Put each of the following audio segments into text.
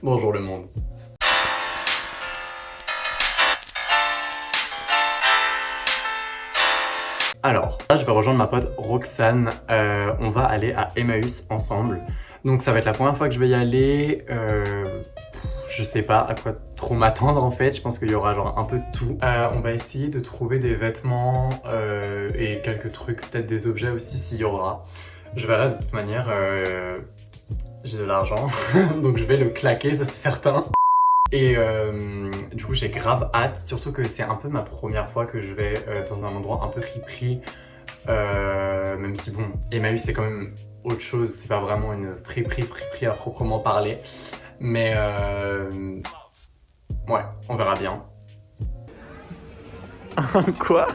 Bonjour le monde. Alors, là je vais rejoindre ma pote Roxane, on va aller à Emmaüs ensemble. Donc ça va être la première fois que je vais y aller, je sais pas à quoi trop m'attendre en fait, je pense qu'il y aura genre un peu de tout. On va essayer de trouver des vêtements et quelques trucs, peut-être des objets aussi s'il y aura. Je verrai de toute manière, j'ai de l'argent, donc je vais le claquer, ça c'est certain. Et du coup j'ai grave hâte, surtout que c'est un peu ma première fois que je vais dans un endroit un peu friperie, même si bon, Emmaüs c'est quand même autre chose, c'est pas vraiment une friperie à proprement parler, mais ouais, on verra bien. Quoi?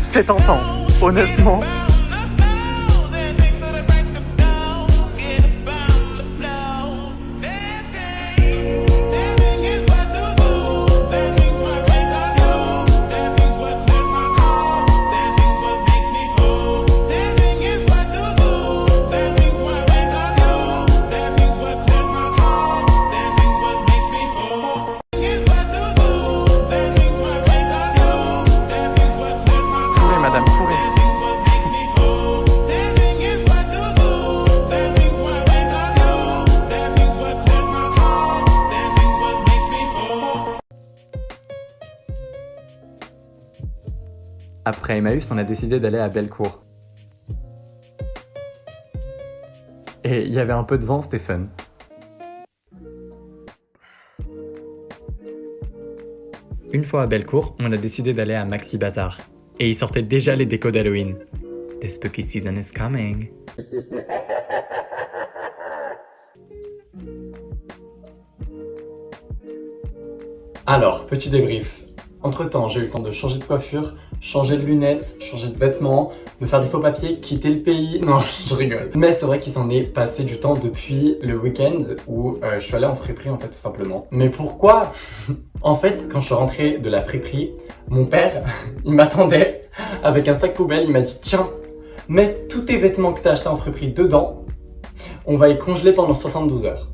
C'est tentant, honnêtement. Après Emmaüs, on a décidé d'aller à Bellecour. Et il y avait un peu de vent, c'était fun. Une fois à Bellecour, on a décidé d'aller à Maxi Bazar. Et ils sortaient déjà les décos d'Halloween. The spooky season is coming. Alors, petit débrief. Entre temps, j'ai eu le temps de changer de coiffure, changer de lunettes, changer de vêtements, me faire des faux papiers, quitter le pays. Non, je rigole. Mais c'est vrai qu'il s'en est passé du temps depuis le week-end où je suis allé en friperie en fait tout simplement. Mais pourquoi? En fait, quand je suis rentré de la friperie, mon père, il m'attendait avec un sac poubelle, il m'a dit tiens, mets tous tes vêtements que t'as achetés en friperie dedans, on va y congeler pendant 72 heures.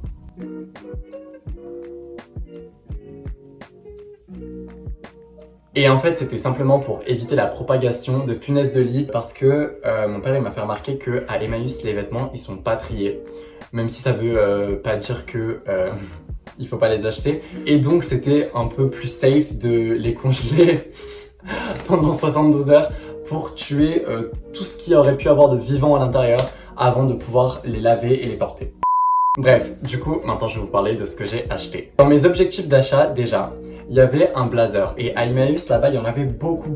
Et en fait, c'était simplement pour éviter la propagation de punaises de lit parce que mon père il m'a fait remarquer qu'à Emmaüs, les vêtements, ils sont pas triés. Même si ça veut pas dire que il faut pas les acheter. Et donc, c'était un peu plus safe de les congeler pendant 72 heures pour tuer tout ce qui aurait pu avoir de vivant à l'intérieur avant de pouvoir les laver et les porter. Bref, du coup, maintenant je vais vous parler de ce que j'ai acheté. Dans mes objectifs d'achat, déjà, il y avait un blazer. Et à Emmaüs, là-bas, il y en avait beaucoup.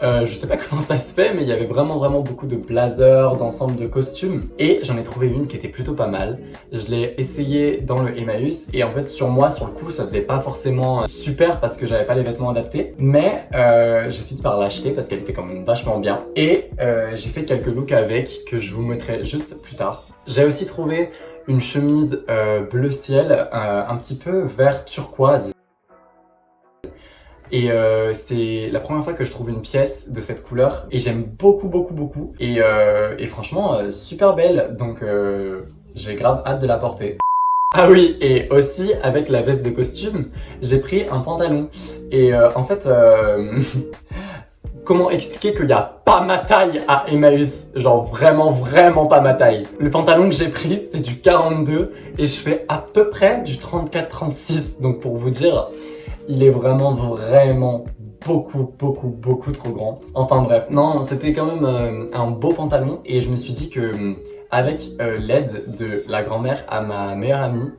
Je sais pas comment ça se fait, mais il y avait vraiment beaucoup de blazers, d'ensemble de costumes. Et j'en ai trouvé une qui était plutôt pas mal. Je l'ai essayé dans le Emmaüs. Et en fait, sur moi, sur le coup, ça faisait pas forcément super parce que j'avais pas les vêtements adaptés. Mais j'ai fini par l'acheter parce qu'elle était quand même vachement bien. Et j'ai fait quelques looks avec que je vous mettrai juste plus tard. J'ai aussi trouvé une chemise bleu ciel, un petit peu vert turquoise. Et c'est la première fois que je trouve une pièce de cette couleur et j'aime beaucoup. Et franchement, super belle, donc j'ai grave hâte de la porter. Ah oui, et aussi avec la veste de costume, j'ai pris un pantalon. Et en fait, comment expliquer qu'il n'y a pas ma taille à Emmaüs? Genre vraiment pas ma taille. Le pantalon que j'ai pris, c'est du 42 et je fais à peu près du 34-36. Donc pour vous dire, il est vraiment beaucoup trop grand. Enfin bref, non, c'était quand même un beau pantalon et je me suis dit que avec l'aide de la grand-mère à ma meilleure amie,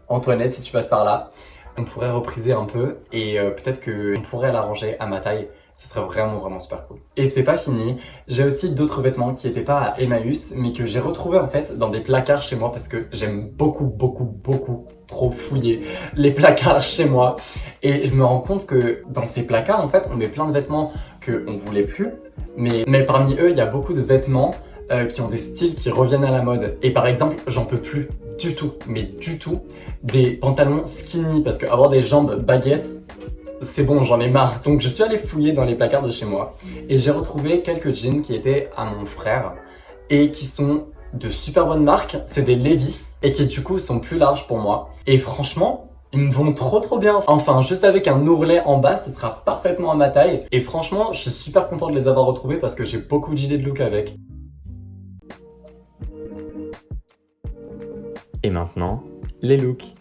Antoinette, si tu passes par là, on pourrait repriser un peu et peut-être qu'on pourrait l'arranger à ma taille. Ce serait vraiment super cool. Et c'est pas fini, j'ai aussi d'autres vêtements qui étaient pas à Emmaüs, mais que j'ai retrouvés en fait dans des placards chez moi parce que j'aime beaucoup trop fouiller les placards chez moi. Et je me rends compte que dans ces placards en fait, on met plein de vêtements qu'on voulait plus, mais parmi eux, il y a beaucoup de vêtements qui ont des styles qui reviennent à la mode. Et par exemple, j'en peux plus du tout, des pantalons skinny parce que avoir des jambes baguettes, c'est bon, j'en ai marre. Donc je suis allé fouiller dans les placards de chez moi et j'ai retrouvé quelques jeans qui étaient à mon frère et qui sont de super bonnes marques. C'est des Levi's et qui du coup sont plus larges pour moi. Et franchement, ils me vont trop bien. Enfin, juste avec un ourlet en bas, ce sera parfaitement à ma taille. Et franchement, je suis super content de les avoir retrouvés parce que j'ai beaucoup d'idées de look avec. Et maintenant, les looks.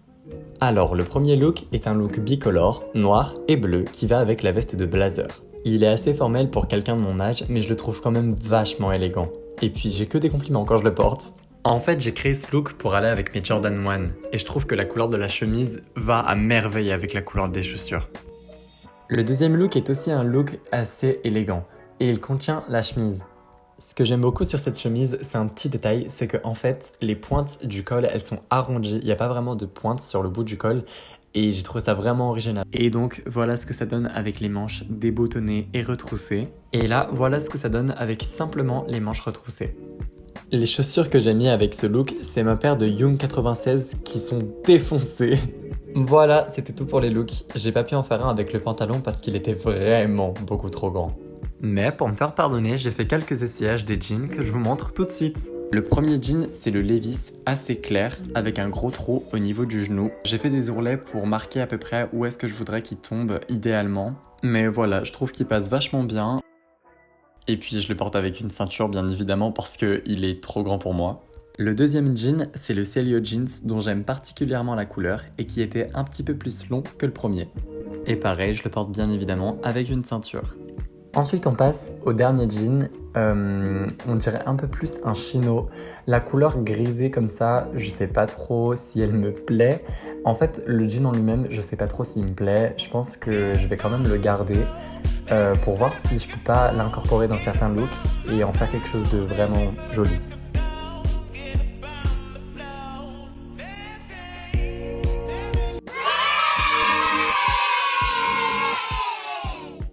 Alors, le premier look est un look bicolore, noir et bleu, qui va avec la veste de blazer. Il est assez formel pour quelqu'un de mon âge, mais je le trouve quand même vachement élégant. Et puis, j'ai que des compliments quand je le porte. En fait, j'ai créé ce look pour aller avec mes Jordan 1, et je trouve que la couleur de la chemise va à merveille avec la couleur des chaussures. Le deuxième look est aussi un look assez élégant, et il contient la chemise. Ce que j'aime beaucoup sur cette chemise, c'est un petit détail, c'est que en fait, les pointes du col, elles sont arrondies, il n'y a pas vraiment de pointe sur le bout du col, et j'ai trouvé ça vraiment original. Et donc, voilà ce que ça donne avec les manches déboutonnées et retroussées. Et là, voilà ce que ça donne avec simplement les manches retroussées. Les chaussures que j'ai mis avec ce look, c'est ma paire de Young 96 qui sont défoncées. Voilà, c'était tout pour les looks. J'ai pas pu en faire un avec le pantalon parce qu'il était vraiment beaucoup trop grand. Mais pour me faire pardonner, j'ai fait quelques essayages des jeans que je vous montre tout de suite. Le premier jean, c'est le Levi's assez clair avec un gros trou au niveau du genou. J'ai fait des ourlets pour marquer à peu près où est-ce que je voudrais qu'il tombe idéalement. Mais voilà, je trouve qu'il passe vachement bien. Et puis je le porte avec une ceinture bien évidemment parce qu'il est trop grand pour moi. Le deuxième jean, c'est le Celio Jeans dont j'aime particulièrement la couleur et qui était un petit peu plus long que le premier. Et pareil, je le porte bien évidemment avec une ceinture. Ensuite, on passe au dernier jean, on dirait un peu plus un chino. La couleur grisée comme ça, je sais pas trop si elle me plaît. En fait, le jean en lui-même, je sais pas trop s'il me plaît. Je pense que je vais quand même le garder pour voir si je peux pas l'incorporer dans certains looks et en faire quelque chose de vraiment joli.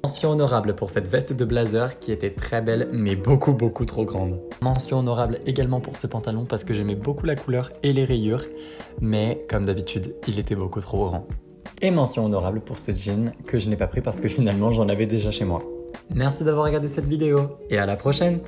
Mention honorable pour cette veste de blazer qui était très belle mais beaucoup trop grande. Mention honorable également pour ce pantalon parce que j'aimais beaucoup la couleur et les rayures, mais comme d'habitude, il était beaucoup trop grand. Et mention honorable pour ce jean que je n'ai pas pris parce que finalement j'en avais déjà chez moi. Merci d'avoir regardé cette vidéo et à la prochaine!